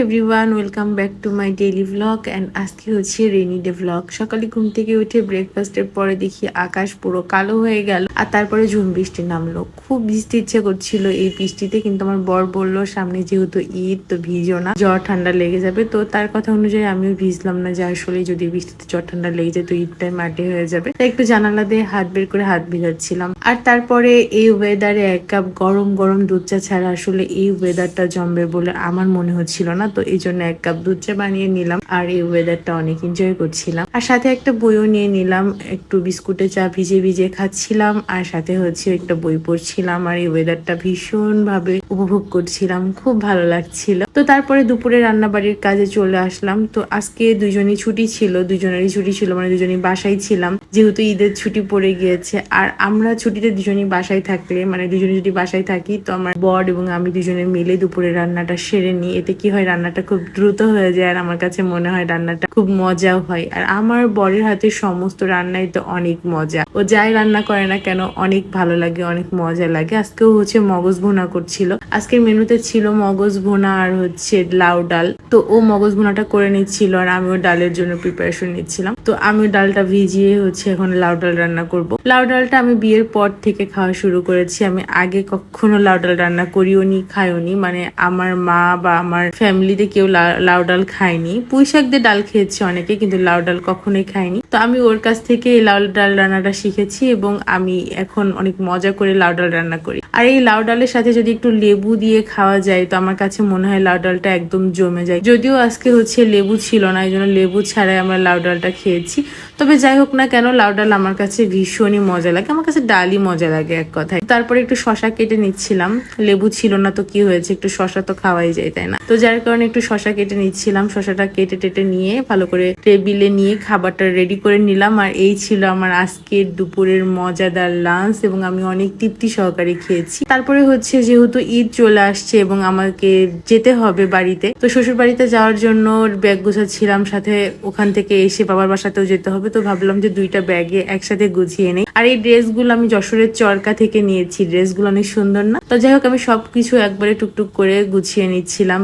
Everyone, welcome back to my daily vlog. And আজকে হচ্ছে rainy day vlog. সকালে ঘুম থেকে উঠে ব্রেকফাস্টের পরে দেখি আকাশ পুরো কালো হয়ে গেল, আর তারপরে ঝুম বৃষ্টি নামলো। খুব ভিজতে ইচ্ছে করছিল এই বৃষ্টিতে, কিন্তু আমার বর বললো সামনে যেহেতু ঈদ, তো ভিজো না, জ্বর ঠান্ডা লেগে যাবে। তো তার কথা অনুযায়ী আমিও ভিজলাম না, যে আসলে যদি বৃষ্টিতে জ্বর ঠান্ডা লেগে যায় তো ঈদটাই মাটি হয়ে যাবে। তাই একটু জানালা দিয়ে হাত বের করে হাত ভিজাচ্ছিলাম। আর তারপরে এই ওয়েদারে এক কাপ গরম গরম দুধ চা ছাড়া আসলে এই ওয়েদারটা জমবে বলে আমার মনে হচ্ছিল না। তো এই জন্য এক কাপ দুধ চা বানিয়ে নিলাম, আর এই ওয়েদারটা অনেক এনজয় করছিলাম। আর সাথে একটা বইও নিয়ে নিলাম, একটু বিস্কুটে চা ভিজে ভিজে খাচ্ছিলাম, আর সাথে হচ্ছে একটা বই পড়ছিলাম। আর এই ওয়েদারটা ভীষণ ভাবে উপভোগ করছিলাম, খুব ভালো লাগছিল। তো তারপরে দুপুরে রান্না বাড়ির কাজে চলে আসলাম। তো আজকে দুজনেরই ছুটি ছিল, মানে দুজনেই বাসায় ছিলাম, যেহেতু ঈদের ছুটি পড়ে গিয়েছে। আর আমরা ছুটিতে দুজনেই বাসায় থাকলে, মানে দুজনে যদি বাসায় থাকি, তো আমার বর এবং আমি দুজনে মিলে দুপুরে রান্নাটা সেরে নিই। এতে কি হয়, রান্নাটা খুব দ্রুত হয়ে যায়, আর আমার কাছে মনে হয় রান্নাটা খুব মজাও হয়। আর আমার বরের হাতে সমস্ত রান্নাই তো অনেক মজা, ও যাই রান্না করে না কেন অনেক ভালো লাগে, অনেক মজা লাগে। আজকেও হচ্ছে মগজ ভুনা করছিল। আজকের মেনুতে ছিল মগজ ভুনা আর হচ্ছে লাউ ডাল। তো ও মগজ ভুনাটা করে নিচ্ছিল, আর আমিও ডালের জন্য প্রিপারেশন নিচ্ছিলাম। তো আমিও ডালটা ভিজিয়ে হচ্ছে এখন লাউ ডাল রান্না করব। লাউ ডালটা আমি বিয়ের পর থেকে খাওয়া শুরু করেছি। আমি আগে কখনো লাউ ডাল রান্না করিও নি, খাইও নি, মানে আমার মা বা আমার ফ্যামিলিতে কেউ লাউ ডাল খায়নি। পুঁই শাক দিয়ে ডাল খেয়েছে অনেকে, কিন্তু লাউ ডাল কখনোই খায়নি। তো আমি ওর কাছ থেকে এই লাউ ডাল রান্নাটা শিখেছি, এবং আমি এখন অনেক মজা করে লাউ ডাল রান্না করি। আর এই লাউ ডালের সাথে যদি একটু লেবু দিয়ে খাওয়া যায়, তো আমার কাছে মনে হয় লাউ ডালটা একদম জমে যায়। যদিও আজকে হচ্ছে লেবু ছিল না, এই জন্য লেবু ছাড়াই আমরা লাউ ডালটা খেয়েছি। তবে যাই হোক না কেন, লাউ ডাল আমার কাছে ভীষণই মজা লাগে, আমার কাছে ডালই মজা লাগে এক কথায়। তারপরে একটু শশা কেটে নিচ্ছিলাম, লেবু ছিল না তো কি হয়েছে, একটু শশা তো খাওয়াই যায়, তাই না? তো যার কারণে একটু শশা কেটে নিচ্ছিলাম। শশাটা কেটে টেটে নিয়ে ভালো করে টেবিলে নিয়ে খাবারটা রেডি করে নিলাম। আর এই ছিল আমার আজকের দুপুরের মজাদার লাঞ্চ, এবং আমি অনেক তৃপ্তি সহকারে খেয়েছি। তারপরে হচ্ছে যেহেতু ঈদ চলে আসছে এবং আমাকে যেতে হবে বাড়িতে, তো শ্বশুর বাড়িতে যাওয়ার জন্য ব্যাগ গুছাচ্ছিলাম, সাথে ওখান থেকে এসে বাবার বাসাতেও যেতে হবে। তো ভাবলাম যে দুইটা ব্যাগে একসাথে গুছিয়ে নেই। আর এই ড্রেসগুলো আমি যশোরের চরকা থেকে নিয়েছি, ড্রেসগুলো অনেক সুন্দর না? তো যাই হোক, আমি সবকিছু একবারে টুকটুক করে গুছিয়ে নিচ্ছিলাম।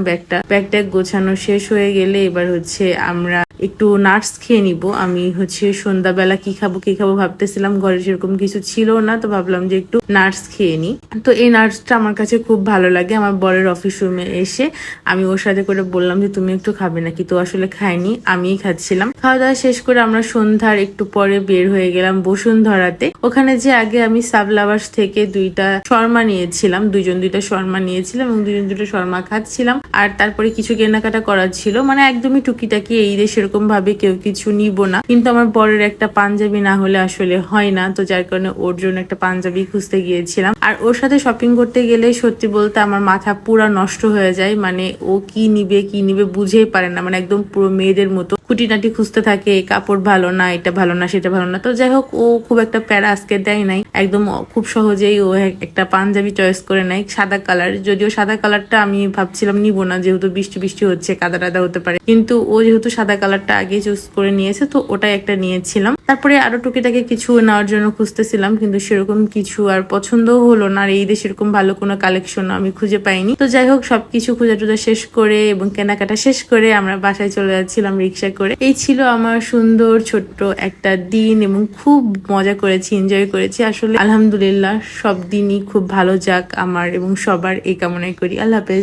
ব্যাগটা গোছানো শেষ হয়ে গেলে এবার হচ্ছে আমরা একটু নাটস খেয়ে নিব। আমি হচ্ছে সন্ধ্যাবেলা কি খাবো ভাবতেছিলাম, ঘরে সেরকম কিছু ছিল না, তো ভাবলাম যে একটু নাটস খেয়ে নি। তো এই নাটসটা আমার কাছে খুব ভালো লাগে। আমার বরের অফিস রুমে এসে আমি ওর সাথে করে বললাম যে তুমি একটু খাবে নাকি, তো আসলে খাইনি, আমিই খাচ্ছিলাম। খাওয়া দাওয়া শেষ করে আমরা সন্ধ্যার একটু পরে বের হয়ে গেলাম বসুন্ধরাতে। ওখানে যে আগে আমি সাবলাভার্স থেকে দুইটা শর্মা নিয়েছিলাম, দুইটা শর্মা নিয়েছিলাম, এবং দুটো শর্মা খাচ্ছিলাম। আর তারপরে কিছু কেনাকাটা করার ছিল, মানে একদমই টুকিটাকি, এই দেশে এরকম ভাবে কেউ কিছু নিব না, কিন্তু আমার বরের একটা পাঞ্জাবি না হলে আসলে হয় না। তো যার কারণে ওর জন্য একটা পাঞ্জাবি খুঁজতে গিয়েছিলাম। আর ওর সাথে শপিং করতে গেলে সত্যি বলতে আমার মাথা পুরা নষ্ট হয়ে যায়, মানে ও কি নিবে বুঝেই পারে না, মানে একদম পুরো মেয়েদের মতো খুঁটিনাটি খুঁজতে থাকে, কাপড় ভালো না, এটা ভালো না, সেটা ভালো না। তো যাই হোক, ও খুব একটা প্যারা আজকে দেয় নাই, একদম খুব সহজেই ও একটা পাঞ্জাবি চয়েস করে নেয়, সাদা কালার। যদিও সাদা কালারটা আমি ভাবছিলাম নিব না, যেহেতু বৃষ্টি হচ্ছে, কাদা টাদা হতে পারে, কিন্তু ও যেহেতু সাদা কালারটা আগে চুজ করে নিয়েছে, তো ওটাই একটা নিয়েছিলাম। তারপরে আরো টুকিটাকি কিছু নেওয়ার জন্য খুঁজতেছিলাম, কিন্তু সেরকম কিছু আর পছন্দও হলো না। আর এই দেশে এরকম ভালো কোনো কালেকশন আমি খুঁজে পাইনি। তো যাই হোক, সবকিছু খোঁজা টোজা শেষ করে এবং কেনাকাটা শেষ করে আমরা বাসায় চলে যাচ্ছিলাম রিক্সা করে। এই ছিল আমার সুন্দর ছোট্ট একটা দিন, এবং খুব মজা করেছি, এনজয় করেছি। আসলে আলহামদুলিল্লাহ, সব দিনই খুব ভালো যাক আমার এবং সবার, এই কামনাই করি। আল্লাহ হাফেজ।